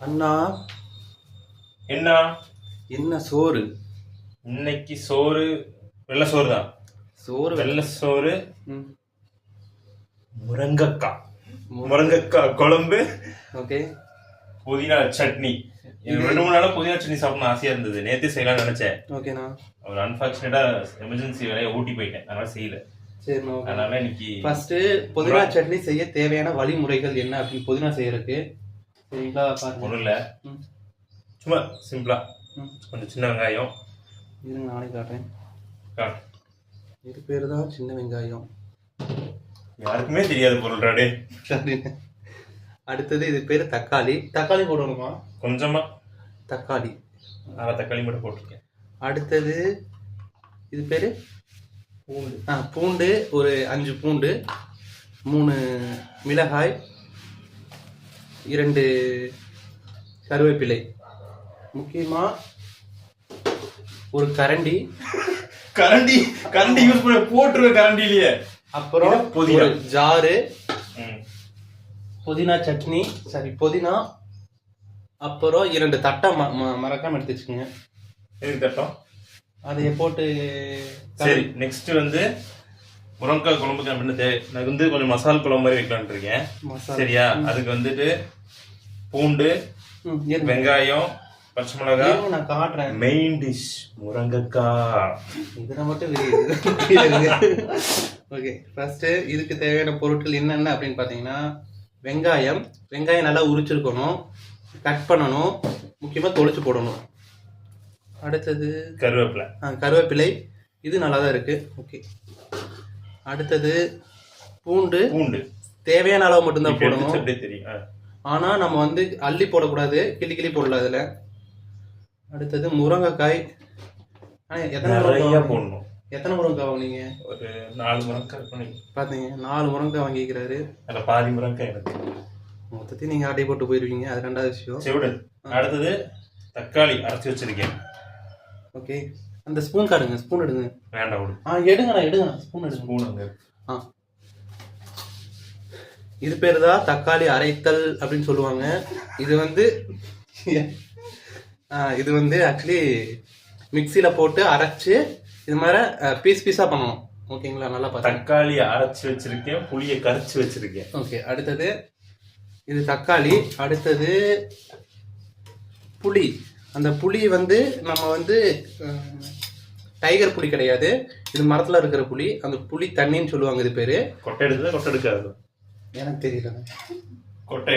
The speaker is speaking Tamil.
அண்ணா என்ன என்ன சோறு? இன்னைக்கு சோறு வெள்ளை சோறு தான். சோறு வெள்ளை சோறு, ம் முருங்கக்காய் முருங்கக்காய் குழம்பு, ஓகே. புதினா சட்னி. எனக்கு 2-3 நாளா புதினா சட்னி சாப்பிடணும் ஆசையா இருந்தது. நேத்து செய்யலாம்னு நினைச்சேன். ஓகேண்ணா. ஒரு அன்பார்ச்சுனேட்டா எமர்ஜென்சி வேலையை ஊட்டி போயிட்டேன், அதனால செய்யல. சரிண்ணா. அதனால இன்னைக்கு ஃபர்ஸ்ட் புதினா சட்னி செய்ய தேவையான வழிமுறைகள் என்ன அப்படின்னு புதினா செய்யறதுக்கு சரிங்களா பாருங்க. ஒன்றும் இல்லை, சும்மா சிம்பிளா கொஞ்சம் சின்ன வெங்காயம். இருங்க நானே காட்டுறேன். காட்டு. இது பேர் தான் சின்ன வெங்காயம். யாருக்குமே தெரியாத பொருள்றாடே. அடுத்தது இது பேர் தக்காளி. தக்காளி போடணுமா? கொஞ்சமா தக்காளி, அரை தக்காளி மட்டும் போட்டிருக்கேன். அடுத்தது இது பேர் பூண்டு. பூண்டு ஒரு 5 பூண்டு, 3 மிளகாய், 2 கருவேப்பிலை, முக்கியமா ஒரு கரண்டி. கரண்டி கரண்டி யூஸ் பண்ண போட்டுருவேன் கரண்டிலேயே. அப்புறம் புதினா ஜாரு புதினா சட்னி, சரி புதினா. அப்புறம் 2 தட்டை மறக்காம எடுத்து வச்சுக்கோங்க. எதுக்கு தட்டம்? அதைய போட்டு. சரி, நெக்ஸ்ட் வந்து முருங்கைக்காய் குழம்புக்கு நான் வந்து கொஞ்சம் மசாலா குழம்பு மாதிரி வைக்கலான்னு இருக்கேன். சரியா? அதுக்கு வந்துட்டு பூண்டு, வெங்காயம், பச்சை மிளகாய் நான் காட்டுறேன். மெயின் டிஷ் முருங்கைக்காய். இதுல மட்டும் ஓகே. ஃபர்ஸ்ட் இதுக்கு தேவையான பொருட்கள் என்னென்ன அப்படின்னு பார்த்தீங்கன்னா, வெங்காயம் நல்லா உரிச்சிருக்கணும், கட் பண்ணணும், முக்கியமாக தொளிச்சு போடணும். அடுத்தது கருவேப்பிலை, இது நல்லா தான் இருக்கு. ஓகே. அடுத்தது பூண்டு தேவையான அளவு மட்டும்தான் போடணும். தெரியும், ஆனா நம்ம வந்து அள்ளி போடக்கூடாது, கிளி போடலாம் அதுல. அடுத்தது முருங்கைக்காய். எத்தனை முருங்கைக்காய் வாங்கினீங்க? ஒரு 4 முருங்கைக்காய் பாத்தீங்க, 4 முருங்கைக்காய் வாங்கிக்கிறாரு. அதுல பாதி முருங்கைக்காய் எனக்கு. மொத்தத்தையும் நீங்க ஆட்டை போட்டு போயிருவீங்க, அது 2வது விஷயம். அடுத்தது தக்காளி அரைச்சி வச்சிருக்கேன். ஓகே. அந்த ஸ்பூன் காடுங்க, ஸ்பூன் எடுங்க. வேண்டாம் விடு. எடுங்க ஸ்பூன் எடுங்க. ஸ்பூன் அங்க. இது பேர் தான் தக்காளி அரைத்தல் அப்படின்னு சொல்லுவாங்க. இது வந்து ஆக்சுவலி மிக்சியில போட்டு அரைச்சு இது மாதிரி பீஸா பண்ணணும். ஓகேங்களா? நல்லா பார்த்து. தக்காளி அரைச்சு வச்சிருக்கேன், புளியை கரைச்சு வச்சிருக்கேன். ஓகே. அடுத்தது இது தக்காளி. அடுத்தது புளி. அந்த புளி வந்து நம்ம வந்து டைகர் புளி கிடையாது, இது மரத்துல இருக்கிற புளி. அந்த புளி தண்ணின்னு சொல்லுவாங்க. இது பேரு கொட்டை எடுக்காது, எனக்கு தெரியல. கொட்டை